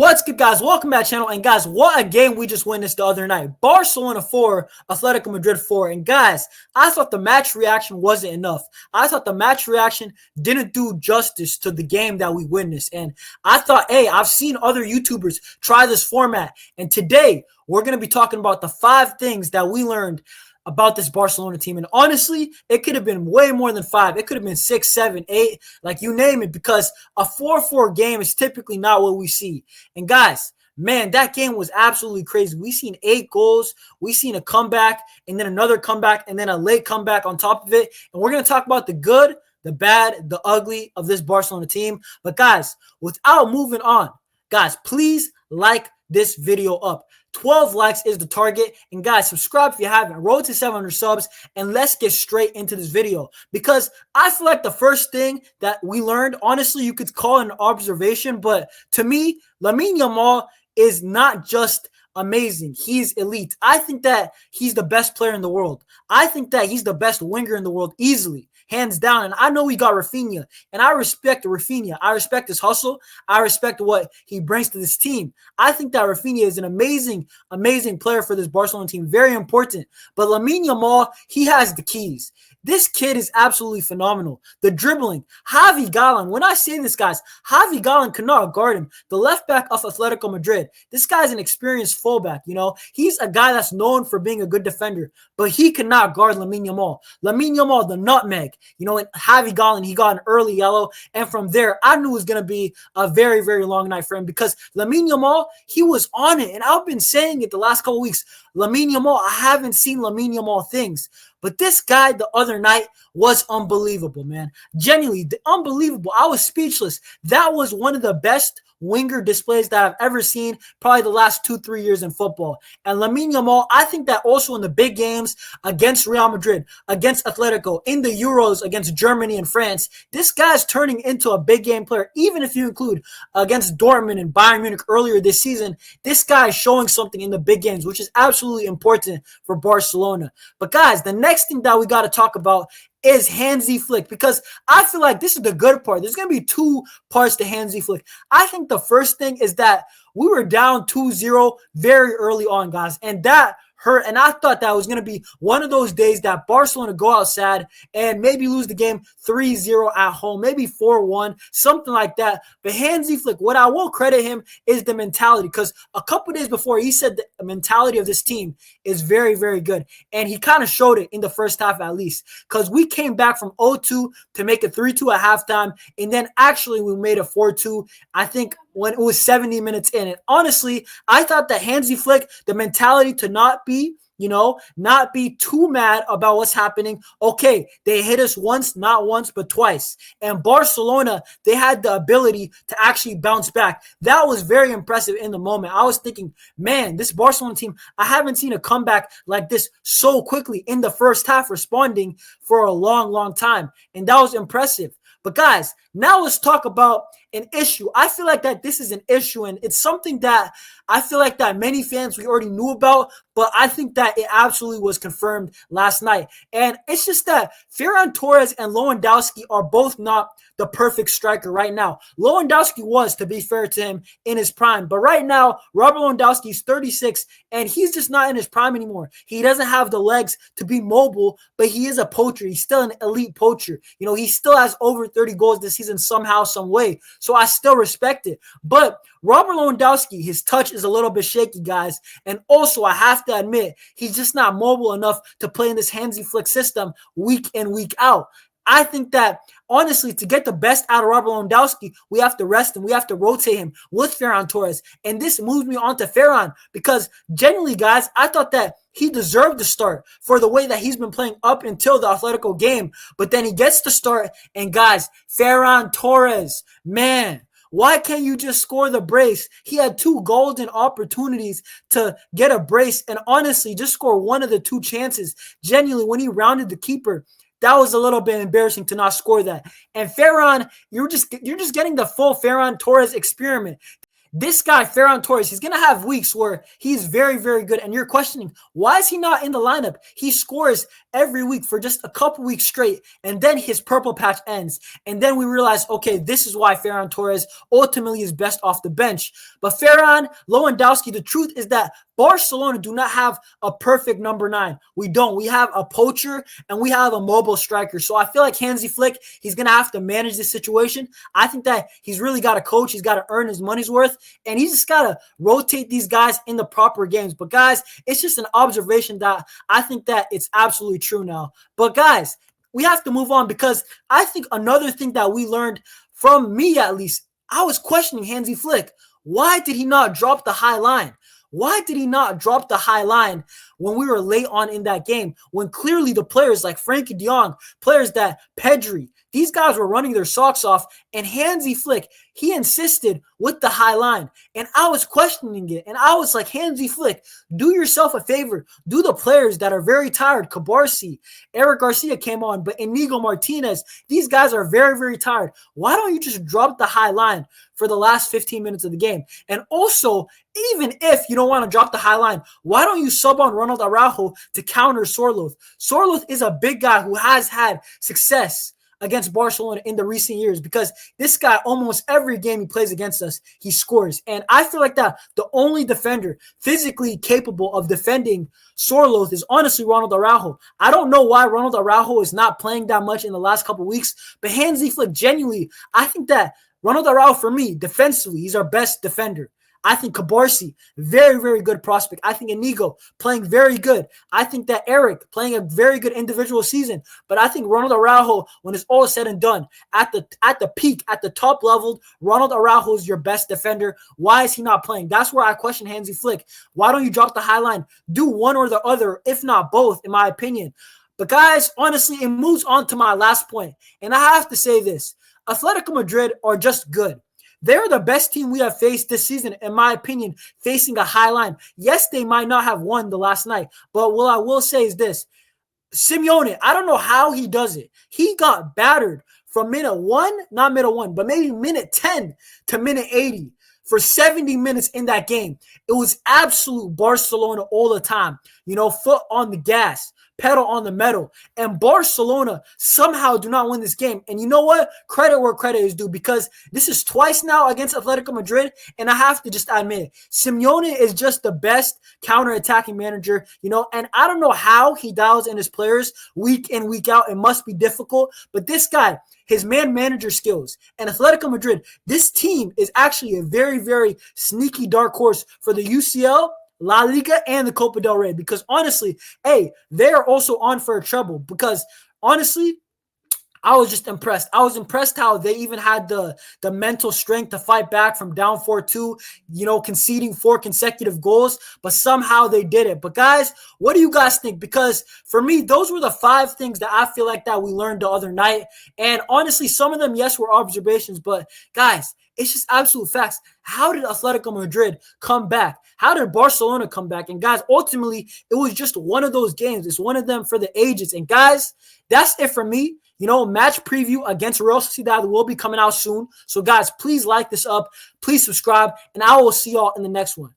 What's good, guys? Welcome back to the channel. And guys, what a game we just witnessed the other night. Barcelona 4, Atlético Madrid 4. And guys, I thought the match reaction wasn't enough. I thought the match reaction didn't do justice to the game that we witnessed. And I thought, hey, I've seen other YouTubers try this format. And today, we're going to be talking about the 5 things that we learned about this Barcelona team. And honestly, it could have been way more than 5. It could have been 6, 7, 8, like you name it, because a 4-4 game is typically not what we see. And guys, man, that game was absolutely crazy. We seen 8 goals. We seen a comeback and then another comeback and then a late comeback on top of it. And we're going to talk about the good, the bad, the ugly of this Barcelona team. But guys, without moving on, guys, please like this video up. 12 likes is the target. And guys, subscribe if you haven't. Road to 700 subs. And let's get straight into this video. Because I feel like the first thing that we learned, honestly, you could call it an observation. But to me, Lamine Yamal is not just amazing. He's elite. I think that he's the best player in the world. I think that he's the best winger in the world easily. Hands down. And I know we got Rafinha, and I respect Rafinha. I respect his hustle. I respect what he brings to this team. I think that Rafinha is an amazing, amazing player for this Barcelona team. Very important. But Lamine Yamal, he has the keys. This kid is absolutely phenomenal. The dribbling, Javi Galán. When I say this, guys, Javi Galán cannot guard him. The left back of Atlético Madrid. This guy's an experienced fullback, you know. He's a guy that's known for being a good defender, but he cannot guard Lamine Yamal. Lamine Yamal, the nutmeg. You know, and Javi Galán, he got an early yellow. And from there, I knew it was going to be a very, very long night for him because Lamine Yamal, he was on it. And I've been saying it the last couple of weeks. Lamine Yamal, I haven't seen Lamine Yamal things. But this guy the other night was unbelievable, man. Genuinely, unbelievable. I was speechless. That was one of the best winger displays that I've ever seen, probably the last 2-3 years in football. And Lamine Yamal, I think that also in the big games against Real Madrid, against Atletico, in the Euros against Germany and France, this guy's turning into a big game player. Even if you include against Dortmund and Bayern Munich earlier this season, this guy is showing something in the big games, which is absolutely important for Barcelona. But guys, the next thing that we got to talk about is Hansi Flick, because I feel like this is the good part. There's going to be 2 parts to Hansi Flick. I think the first thing is that we were down 2-0 very early on, guys, and that hurt. And I thought that was going to be one of those days that Barcelona go out sad and maybe lose the game 3-0 at home, maybe 4-1, something like that. But Hansi Flick, what I will credit him is the mentality, because a couple days before he said the mentality of this team is very, very good. And he kind of showed it in the first half at least, because we came back from 0-2 to make it 3-2 at halftime. And then actually we made it 4-2, I think, when it was 70 minutes in. And honestly, I thought that Hansi Flick, the mentality to not be too mad about what's happening. Okay, they hit us once, not once, but twice. And Barcelona, they had the ability to actually bounce back. That was very impressive in the moment. I was thinking, man, this Barcelona team, I haven't seen a comeback like this so quickly in the first half, responding for a long, long time. And that was impressive. But guys, now let's talk about an issue. I feel like that this is an issue, and it's something that I feel like that many fans we already knew about, but I think that it absolutely was confirmed last night. And it's just that Ferran Torres and Lewandowski are both not the perfect striker right now. Lewandowski was, to be fair to him, in his prime. But right now, Robert Lewandowski is 36, and he's just not in his prime anymore. He doesn't have the legs to be mobile, but he is a poacher. He's still an elite poacher. You know, he still has over 30 goals this season somehow, some way. So I still respect it. But Robert Lewandowski, his touch is a little bit shaky, guys. And also, I have to admit, he's just not mobile enough to play in this Hansi Flick system week in, week out. I think that, honestly, to get the best out of Robert Lewandowski, we have to rest him. We have to rotate him with Ferran Torres. And this moves me on to Ferran, because genuinely, guys, I thought that he deserved to start for the way that he's been playing up until the Atletico game. But then he gets to start. And guys, Ferran Torres, man, why can't you just score the brace? He had 2 golden opportunities to get a brace and honestly just score one of the 2 chances. Genuinely, when he rounded the keeper, that was a little bit embarrassing to not score that. And Ferran, you're just getting the full Ferran Torres experiment. This guy, Ferran Torres, he's going to have weeks where he's very, very good. And you're questioning, why is he not in the lineup? He scores every week for just a couple weeks straight. And then his purple patch ends. And then we realize, okay, this is why Ferran Torres ultimately is best off the bench. But Ferran, Lewandowski, the truth is that Barcelona do not have a perfect number 9. We don't. We have a poacher and we have a mobile striker. So I feel like Hansi Flick, he's going to have to manage this situation. I think that he's really got to coach. He's got to earn his money's worth. And he's just got to rotate these guys in the proper games. But guys, it's just an observation that I think that it's absolutely true now. But guys, we have to move on because I think another thing that we learned from me, at least, I was questioning Hansi Flick. Why did he not drop the high line? Why did he not drop the high line when we were late on in that game? When clearly the players like Frenkie de Jong, players that Pedri, these guys were running their socks off, and Hansi Flick, he insisted with the high line. And I was questioning it. And I was like, Hansi Flick, do yourself a favor. Do the players that are very tired. Cabarsi, Eric Garcia came on, but Inigo Martinez, these guys are very, very tired. Why don't you just drop the high line for the last 15 minutes of the game? And also, even if you don't want to drop the high line, why don't you sub on Ronald Araujo to counter Sorloth? Sorloth is a big guy who has had success against Barcelona in the recent years because this guy, almost every game he plays against us, he scores. And I feel like that the only defender physically capable of defending Sorloth is honestly Ronald Araujo. I don't know why Ronald Araujo is not playing that much in the last couple weeks, but Hansi Flick, genuinely, I think that Ronald Araujo, for me, defensively, he's our best defender. I think Cabarsi, very, very good prospect. I think Inigo playing very good. I think that Eric playing a very good individual season. But I think Ronald Araujo, when it's all said and done, at the peak, at the top level, Ronald Araujo is your best defender. Why is he not playing? That's where I question Hansi Flick. Why don't you drop the high line? Do one or the other, if not both, in my opinion. But guys, honestly, it moves on to my last point. And I have to say this. Atletico Madrid are just good. They're the best team we have faced this season, in my opinion, facing a high line. Yes, they might not have won the last night, but what I will say is this. Simeone, I don't know how he does it. He got battered from minute 1, not minute 1, but maybe minute 10 to minute 80 for 70 minutes in that game. It was absolute Barcelona all the time. You know, foot on the gas, pedal on the metal. And Barcelona somehow do not win this game. And you know what? Credit where credit is due, because this is twice now against Atletico Madrid. And I have to just admit, Simeone is just the best counter-attacking manager, you know, and I don't know how he dials in his players week in, week out. It must be difficult. But this guy, his man-manager skills, and Atletico Madrid, this team is actually a very, very sneaky dark horse for the UCL, La Liga, and the Copa del Rey, because honestly, hey, they're also on for a treble, because honestly, I was just impressed. I was impressed how they even had the mental strength to fight back from down 4-2, you know, conceding 4 consecutive goals, but somehow they did it. But guys, what do you guys think? Because for me, those were the 5 things that I feel like that we learned the other night. And honestly, some of them, yes, were observations, but guys, it's just absolute facts. How did Atletico Madrid come back? How did Barcelona come back? And guys, ultimately, it was just one of those games. It's one of them for the ages. And guys, that's it for me. You know, match preview against Real Sociedad will be coming out soon. So guys, please like this up. Please subscribe. And I will see y'all in the next one.